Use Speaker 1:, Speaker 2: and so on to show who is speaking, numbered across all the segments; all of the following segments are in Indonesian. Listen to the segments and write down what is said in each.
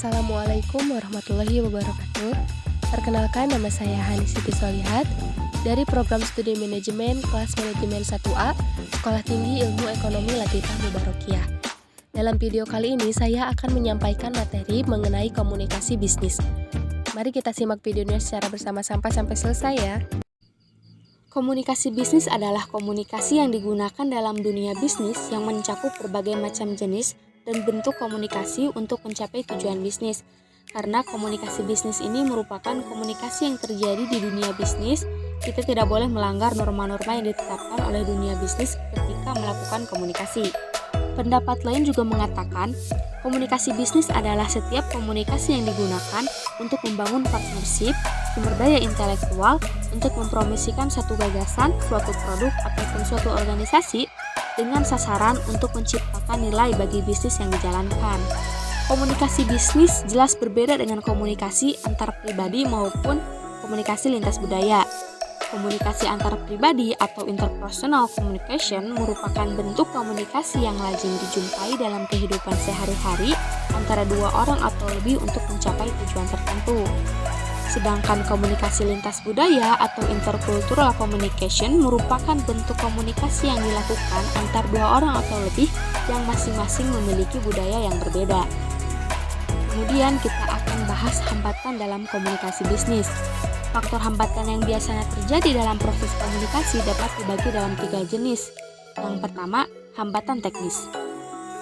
Speaker 1: Assalamualaikum warahmatullahi wabarakatuh. Perkenalkan, nama saya Hani Siti Solihat dari program studi manajemen kelas manajemen 1A Sekolah Tinggi Ilmu Ekonomi Latifah Mubarakiyah. Dalam video kali ini saya akan menyampaikan materi mengenai komunikasi bisnis. Mari kita simak videonya secara bersama-sama sampai selesai ya. Komunikasi bisnis adalah komunikasi yang digunakan dalam dunia bisnis yang mencakup berbagai macam jenis dan bentuk komunikasi untuk mencapai tujuan bisnis. Karena komunikasi bisnis ini merupakan komunikasi yang terjadi di dunia bisnis, kita tidak boleh melanggar norma-norma yang ditetapkan oleh dunia bisnis ketika melakukan komunikasi. Pendapat lain juga mengatakan, komunikasi bisnis adalah setiap komunikasi yang digunakan untuk membangun partnership, sumber daya intelektual, untuk mempromosikan satu gagasan, suatu produk, ataupun suatu organisasi dengan sasaran untuk menciptakan nilai bagi bisnis yang dijalankan. Komunikasi bisnis jelas berbeda dengan komunikasi antar pribadi maupun komunikasi lintas budaya. Komunikasi antar pribadi atau interpersonal communication merupakan bentuk komunikasi yang lazim dijumpai dalam kehidupan sehari-hari antara dua orang atau lebih untuk mencapai tujuan tertentu. Sedangkan komunikasi lintas budaya atau intercultural communication merupakan bentuk komunikasi yang dilakukan antar dua orang atau lebih yang masing-masing memiliki budaya yang berbeda. Kemudian kita akan bahas hambatan dalam komunikasi bisnis. Faktor hambatan yang biasanya terjadi dalam proses komunikasi dapat dibagi dalam 3 jenis. Yang pertama, hambatan teknis.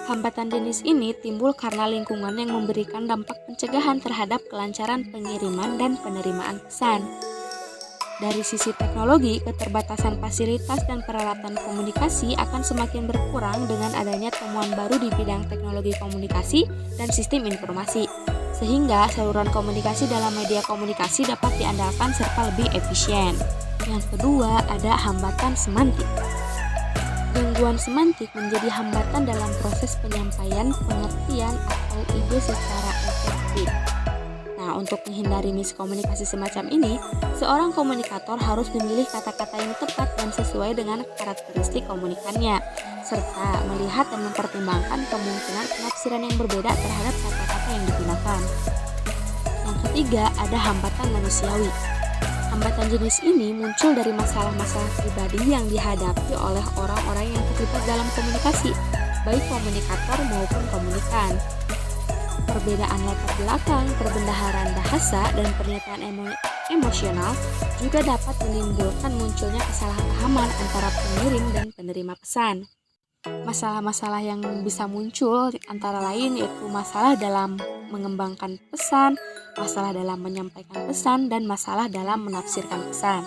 Speaker 1: Hambatan jenis ini timbul karena lingkungan yang memberikan dampak pencegahan terhadap kelancaran pengiriman dan penerimaan pesan. Dari sisi teknologi, keterbatasan fasilitas dan peralatan komunikasi akan semakin berkurang dengan adanya temuan baru di bidang teknologi komunikasi dan sistem informasi, sehingga saluran komunikasi dalam media komunikasi dapat diandalkan serta lebih efisien. Yang kedua, ada hambatan semantik. Gangguan semantik menjadi hambatan dalam proses penyampaian pengertian atau ide secara efektif. Nah, untuk menghindari miskomunikasi semacam ini, seorang komunikator harus memilih kata-kata yang tepat dan sesuai dengan karakteristik komunikannya, serta melihat dan mempertimbangkan kemungkinan penafsiran yang berbeda terhadap kata-kata yang digunakan. Yang ketiga, ada hambatan manusiawi. Hambatan jenis ini muncul dari masalah-masalah pribadi yang dihadapi oleh orang-orang yang terlibat dalam komunikasi, baik komunikator maupun komunikan. Perbedaan latar belakang, perbendaharaan bahasa, dan pernyataan emosional juga dapat menimbulkan munculnya kesalahpahaman antara pengirim dan penerima pesan. Masalah-masalah yang bisa muncul antara lain yaitu masalah dalam mengembangkan pesan, masalah dalam menyampaikan pesan, dan masalah dalam menafsirkan pesan.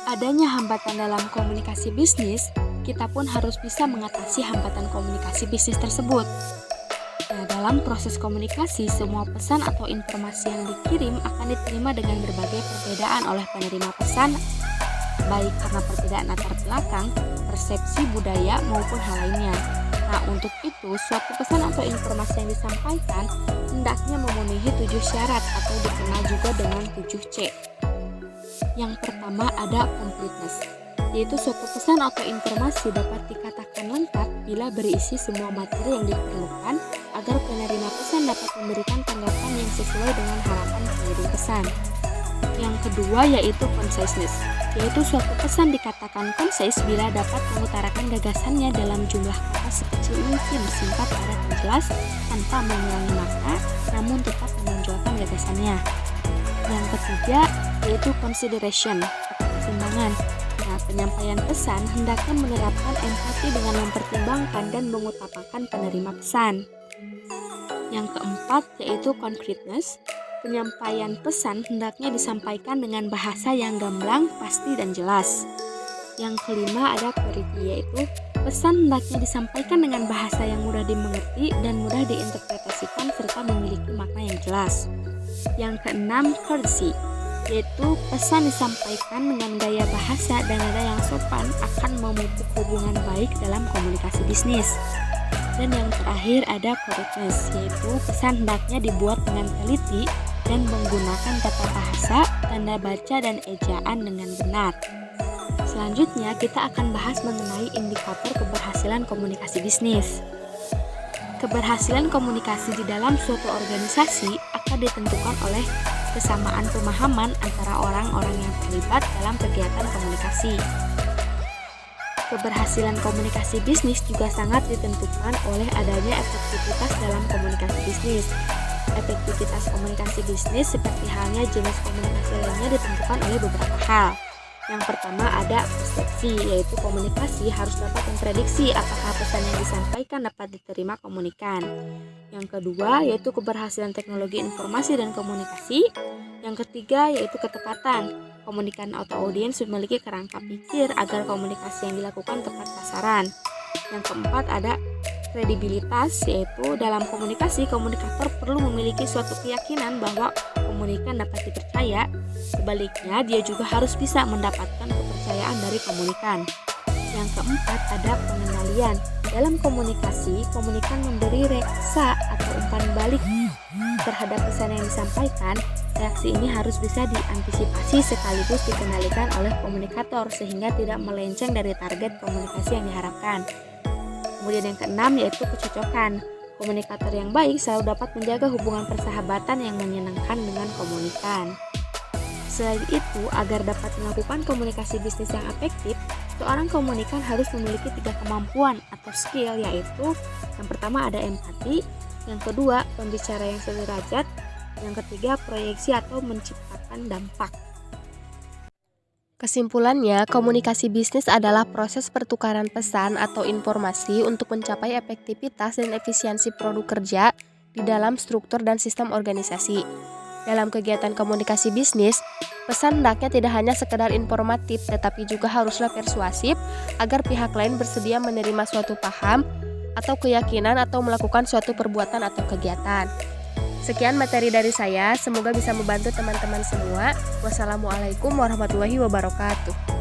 Speaker 1: Adanya hambatan dalam komunikasi bisnis, kita pun harus bisa mengatasi hambatan komunikasi bisnis tersebut. Nah, dalam proses komunikasi, semua pesan atau informasi yang dikirim akan diterima dengan berbagai perbedaan oleh penerima pesan, baik karena perbedaan latar belakang, persepsi budaya, maupun hal lainnya. Nah, untuk itu, suatu pesan atau informasi yang disampaikan hendaknya memenuhi 7 syarat atau dikenal juga dengan 7C. Yang pertama ada completeness, yaitu suatu pesan atau informasi dapat dikatakan lengkap bila berisi semua materi yang diperlukan agar penerima pesan dapat memberikan tanggapan yang sesuai dengan harapan pengirim pesan. Yang kedua yaitu conciseness, yaitu suatu pesan dikatakan konsis bila dapat mengutarakan gagasannya dalam jumlah kata sekecil mungkin, singkat, padat, dan jelas tanpa mengurangi makna, namun tetap menonjolkan gagasannya. Yang ketiga yaitu consideration atau pertimbangan. Nah, penyampaian pesan hendaknya menerapkan empati dengan mempertimbangkan dan mengutamakan penerima pesan. Yang keempat yaitu concreteness. Penyampaian pesan hendaknya disampaikan dengan bahasa yang gamblang, pasti, dan jelas. Yang kelima ada clarity, yaitu pesan hendaknya disampaikan dengan bahasa yang mudah dimengerti dan mudah diinterpretasikan serta memiliki makna yang jelas. Yang keenam, courtesy, yaitu pesan disampaikan dengan gaya bahasa dan nada yang sopan akan memupuk hubungan baik dalam komunikasi bisnis. Dan yang terakhir ada correctness, yaitu pesan hendaknya dibuat dengan teliti dan menggunakan tata bahasa, tanda baca, dan ejaan dengan benar. Selanjutnya kita akan bahas mengenai indikator keberhasilan komunikasi bisnis.
Speaker 2: Keberhasilan komunikasi di dalam suatu organisasi akan ditentukan oleh kesamaan pemahaman antara orang-orang yang terlibat dalam kegiatan komunikasi. Keberhasilan komunikasi bisnis juga sangat ditentukan oleh adanya efektivitas dalam komunikasi bisnis. Efektivitas komunikasi bisnis seperti halnya jenis komunikasi lainnya ditentukan oleh beberapa hal. Yang pertama ada persepsi, yaitu komunikasi harus dapat memprediksi apakah pesan yang disampaikan dapat diterima komunikan. Yang kedua yaitu keberhasilan teknologi informasi dan komunikasi. Yang ketiga yaitu ketepatan. Komunikan atau audiens memiliki kerangka pikir agar komunikasi yang dilakukan tepat sasaran. Yang keempat ada kredibilitas, yaitu dalam komunikasi komunikator perlu memiliki suatu keyakinan bahwa komunikan dapat dipercaya. Sebaliknya, dia juga harus bisa mendapatkan kepercayaan dari komunikan. Yang keempat ada pengendalian. Dalam komunikasi, komunikan memberi reksa atau umpan balik terhadap pesan yang disampaikan. Reaksi ini harus bisa diantisipasi sekaligus dikendalikan oleh komunikator sehingga tidak melenceng dari target komunikasi yang diharapkan. Kemudian yang keenam yaitu kecocokan. Komunikator yang baik selalu dapat menjaga hubungan persahabatan yang menyenangkan dengan komunikan. Selain itu, agar dapat melakukan komunikasi bisnis yang efektif, seorang komunikan harus memiliki 3 kemampuan atau skill, yaitu yang pertama ada empati, yang kedua pembicara yang sederajat, yang ketiga proyeksi atau menciptakan dampak.
Speaker 1: Kesimpulannya, komunikasi bisnis adalah proses pertukaran pesan atau informasi untuk mencapai efektivitas dan efisiensi produk kerja di dalam struktur dan sistem organisasi. Dalam kegiatan komunikasi bisnis, pesan hendaknya tidak hanya sekedar informatif, tetapi juga haruslah persuasif agar pihak lain bersedia menerima suatu paham atau keyakinan atau melakukan suatu perbuatan atau kegiatan. Sekian materi dari saya, semoga bisa membantu teman-teman semua. Wassalamualaikum warahmatullahi wabarakatuh.